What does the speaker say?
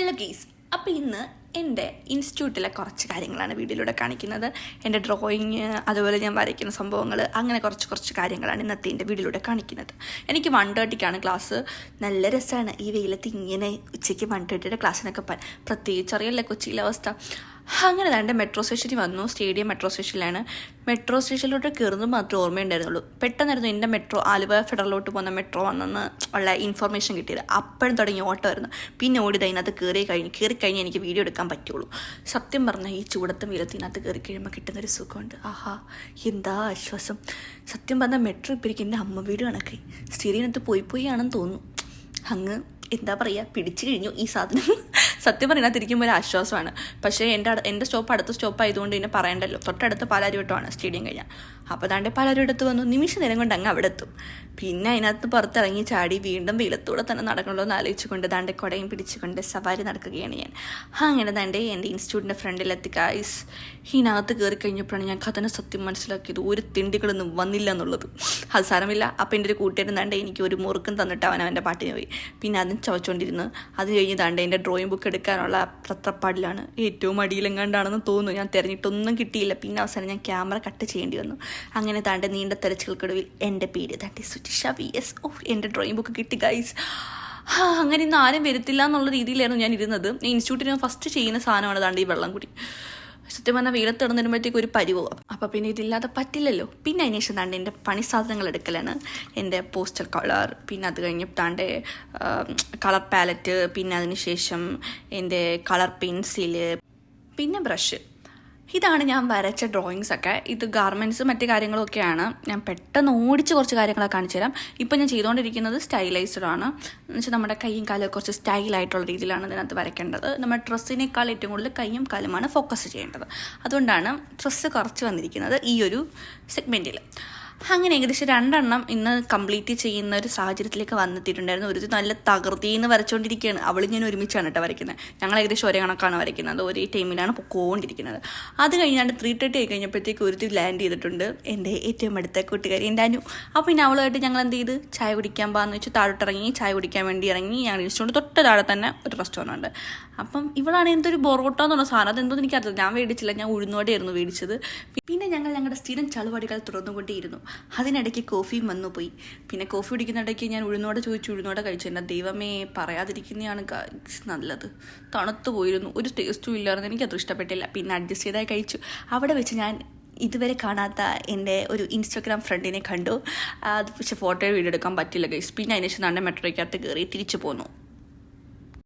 Hello ഗീസ്, അപ്പോൾ ഇന്ന് എൻ്റെ ഇൻസ്റ്റിറ്റ്യൂട്ടിലെ കുറച്ച് കാര്യങ്ങളാണ് വീഡിയോയിലൂടെ കാണിക്കുന്നത്. എൻ്റെ ഡ്രോയിങ്, അതുപോലെ ഞാൻ വരയ്ക്കുന്ന സംഭവങ്ങൾ, അങ്ങനെ കുറച്ച് കാര്യങ്ങളാണ് ഇന്നത്തെ എൻ്റെ വീഡിയോയിലൂടെ കാണിക്കുന്നത്. എനിക്ക് 1:30 ക്ലാസ്. നല്ല രസമാണ് ഈ വെയിലത്ത് ഇങ്ങനെ ഉച്ചയ്ക്ക് 1:30 ക്ലാസ്സിനൊക്കെ പ്രത്യേകിച്ച് അറിയില്ല കൊച്ചിയിലെ അവസ്ഥ. അങ്ങനെ തന്നെ മെട്രോ സ്റ്റേഷനിൽ വന്നു. സ്റ്റേഡിയം മെട്രോ സ്റ്റേഷനിലാണ്. മെട്രോ സ്റ്റേഷനിലോട്ട് കയറുന്നത് മാത്രമേ ഓർമ്മയുണ്ടായിരുന്നുള്ളൂ. പെട്ടെന്നായിരുന്നു എൻ്റെ മെട്രോ ആലുവ ഫെഡറലോട്ട് പോകുന്ന മെട്രോ വന്നെന്ന് ഉള്ള ഇൻഫർമേഷൻ കിട്ടിയത്. അപ്പോഴും തുടങ്ങി ഓട്ടമായിരുന്നു. പിന്നെ ഓടിയത് അതിനകത്ത് കയറിക്കഴിഞ്ഞ് എനിക്ക് വീഡിയോ എടുക്കാൻ പറ്റുള്ളൂ. സത്യം പറഞ്ഞാൽ ഈ ചൂടത്തും വെയിലത്തിനകത്ത് കയറി കഴിയുമ്പോൾ കിട്ടുന്നൊരു സുഖമുണ്ട്. ആഹാ, എന്താ ആശ്വാസം. സത്യം പറഞ്ഞാൽ മെട്രോ ഇപ്പോൾ എനിക്ക് എൻ്റെ അമ്മ വീട് കണക്കായി. സ്റ്റേഡിയത്തിനകത്ത് പോയി ആണെന്ന് തോന്നുന്നു. അങ്ങ് എന്താ പറയുക, പിടിച്ചു കഴിഞ്ഞു ഈ സാധനം. സത്യം പറഞ്ഞാൽ തിരിക്കുമ്പോൾ ഒരു ആശ്വാസമാണ്. പക്ഷേ എൻ്റെ സ്റ്റോപ്പ് അടുത്ത സ്റ്റോപ്പ് ആയതുകൊണ്ട് ഇതിനെ പറയണ്ടല്ലോ. തൊട്ടടുത്ത് പാലാരിവട്ടമാണ് സ്റ്റേഡിയം കഴിഞ്ഞാൽ. അപ്പോൾ താണ്ടെ പാലാരിവട്ടത്ത് വന്നു. നിമിഷ നേരം കൊണ്ട് അങ്ങ് അവിടെ എത്തും. പിന്നെ അതിനകത്ത് പുറത്തിറങ്ങി ചാടി വീണ്ടും വെയിലത്തൂടെ തന്നെ നടക്കണമല്ലോ എന്ന് ആലോചിച്ചുകൊണ്ട് താണ്ടെ കുടയും പിടിച്ചുകൊണ്ട് സവാരി നടക്കുകയാണ് ഞാൻ. അങ്ങനെ താണ്ടെ എൻ്റെ ഇൻസ്റ്റിറ്റ്യൂട്ടിൻ്റെ ഫ്രണ്ടിലെത്തി ഗൈസ്. ഇതിനകത്ത് കയറി കഴിഞ്ഞപ്പോഴാണ് ഞാൻ കഥന സത്യം മനസ്സിലാക്കിയത്. ഒരു തിണ്ടികളൊന്നും വന്നില്ല എന്നുള്ളത്. അത് സാരമില്ല. അപ്പോൾ എൻ്റെ ഒരു കൂട്ടുകാരൻ താണ്ടെ എനിക്ക് ഒരു മുറുക്കം തന്നിട്ട് അവൻ്റെ പാട്ടിന് പോയി. പിന്നെ അതും ചവച്ചുകൊണ്ടിരുന്ന്. അത് കഴിഞ്ഞ് താണ്ടെ എൻ്റെ ഡ്രോയിങ് ബുക്ക് എടുക്കാനുള്ള തത്രപ്പാടിലാണ്. ഏറ്റവും അടിയിലെങ്ങാണ്ടാണെന്ന് തോന്നുന്നു. ഞാൻ തിരഞ്ഞിട്ടൊന്നും കിട്ടിയില്ല. പിന്നെ അവസാനം ഞാൻ ക്യാമറ കട്ട് ചെയ്യേണ്ടി വന്നു. അങ്ങനെ താണ്ടെ നീണ്ട തെരച്ചിൽക്കൊടുവിൽ എൻ്റെ പേര് താണ്ടെ സുജിഷ VS. എൻ്റെ ഡ്രോയിങ് ബുക്ക് കിട്ടി ഗൈസ്. അങ്ങനെ ഇന്ന് ആരും വരുത്തില്ല എന്നുള്ള രീതിയിലായിരുന്നു ഞാൻ ഇരുന്നത്. ഇൻസ്റ്റിറ്റ്യൂട്ടിന് ഫസ്റ്റ് ചെയ്യുന്ന സാധനമാണ് താണ്ടെ ഈ വെള്ളം കൂടി. സത്യം പറഞ്ഞാൽ വെയിലത്ത് ഇടന്നിരുമ്പോഴത്തേക്ക് ഒരു പരിവോ. അപ്പോൾ പിന്നെ ഇതില്ലാതെ പറ്റില്ലല്ലോ. പിന്നെ അതിന് ശേഷം താണ്ടെ എൻ്റെ പണി സാധനങ്ങൾ എടുക്കലാണ്. എൻ്റെ പോസ്റ്റർ കളർ, പിന്നെ അത് കഴിഞ്ഞ് താണ്ടെ കളർ പാലറ്റ്, പിന്നെ അതിന് ശേഷം എൻ്റെ കളർ പെൻസില്, പിന്നെ ബ്രഷ്. ഇതാണ് ഞാൻ വരച്ച ഡ്രോയിങ്സൊക്കെ. ഇത് ഗാർമെൻറ്റ്സ് മറ്റു കാര്യങ്ങളൊക്കെയാണ്. ഞാൻ പെട്ടെന്ന് ഓടിച്ച് കുറച്ച് കാര്യങ്ങളൊക്കെ കാണിച്ചു തരാം. ഇപ്പം ഞാൻ ചെയ്തുകൊണ്ടിരിക്കുന്നത് സ്റ്റൈലൈസ്ഡ് ആണ്. എന്ന് വെച്ചാൽ നമ്മുടെ കൈയും കാലും കുറച്ച് സ്റ്റൈലായിട്ടുള്ള രീതിയിലാണ് ഇതിനകത്ത് വരയ്ക്കേണ്ടത്. നമ്മുടെ ഡ്രസ്സിനേക്കാൾ ഏറ്റവും കൂടുതൽ കൈയും കാലുമാണ് ഫോക്കസ് ചെയ്യേണ്ടത്. അതുകൊണ്ടാണ് ഡ്രസ്സ് കുറച്ച് വന്നിരിക്കുന്നത് ഈ ഒരു സെഗ്മെൻറ്റിൽ. അങ്ങനെ ഏകദേശം 2 എണ്ണം ഇന്ന് കംപ്ലീറ്റ് ചെയ്യുന്ന ഒരു സാഹചര്യത്തിലേക്ക് വന്നെത്തിയിട്ടുണ്ടായിരുന്നു. ഒരു നല്ല തകർത്തിന്ന് വരച്ചുകൊണ്ടിരിക്കുകയാണ്. അവളും ഞാൻ ഒരുമിച്ചാണ് കേട്ടോ വരയ്ക്കുന്നത്. ഞങ്ങൾ ഏകദേശം ഒരേ കണക്കാണ് വരയ്ക്കുന്നത്. ഒരേ ടൈമിലാണ് പൊക്കോണ്ടിരിക്കുന്നത്. അത് കഴിഞ്ഞാണ്ട് 3:30 ആയി കഴിഞ്ഞപ്പോഴത്തേക്ക് ഒരു ലാൻഡ് ചെയ്തിട്ടുണ്ട് എൻ്റെ ഏറ്റവും അടുത്ത കൂട്ടുകാരി എൻ്റെ അനു. അപ്പോൾ പിന്നെ അവളുമായിട്ട് ഞങ്ങൾ എന്ത് ചെയ്ത് ചായ കുടിക്കാൻ പോകാമെന്ന് വെച്ച് താഴോട്ടിറങ്ങി ചായ കുടിക്കാൻ വേണ്ടി ഇറങ്ങി. ഞങ്ങൾ ഇഷ്ടമുണ്ട് തൊട്ട് താഴെ തന്നെ ഒരു റെസ്റ്റോറൻ്റ് ഉണ്ട്. അപ്പം ഇവളാണ് എന്തൊരു ബൊറോട്ട എന്ന് പറഞ്ഞ സാധനം. അതെന്തോന്ന് എനിക്കറിയില്ല. ഞാൻ മേടിച്ചില്ല, ഞാൻ ഉഴുന്നോടെയായിരുന്നു മേടിച്ചത്. പിന്നെ ഞങ്ങളുടെ സ്ഥിരം ചളുവടികൾ തുറന്നുകൊണ്ടേയിരുന്നു. അതിനിടയ്ക്ക് കോഫിയും വന്നു പോയി. പിന്നെ കോഫി കുടിക്കുന്നിടയ്ക്ക് ഞാൻ ഉഴുന്നോടെ കഴിച്ചു. എൻ്റെ ദൈവമേ, പറയാതിരിക്കുന്നതാണ് നല്ലത്. തണുത്തു പോയിരുന്നു, ഒരു ടേസ്റ്റും ഇല്ലായിരുന്നു. എനിക്കത് ഇഷ്ടപ്പെട്ടില്ല. പിന്നെ അഡ്ജസ്റ്റ് ചെയ്തായി കഴിച്ചു. അവിടെ വെച്ച് ഞാൻ ഇതുവരെ കാണാത്ത എൻ്റെ ഒരു ഇൻസ്റ്റാഗ്രാം ഫ്രണ്ടിനെ കണ്ടു. അത് പക്ഷേ ഫോട്ടോ വീഡിയോ എടുക്കാൻ പറ്റില്ല ഗൈസ്. പിന്നെ അതിന് ശേഷം തന്നെ മെട്രോയ്ക്കകത്ത് കയറി തിരിച്ചു പോന്നു.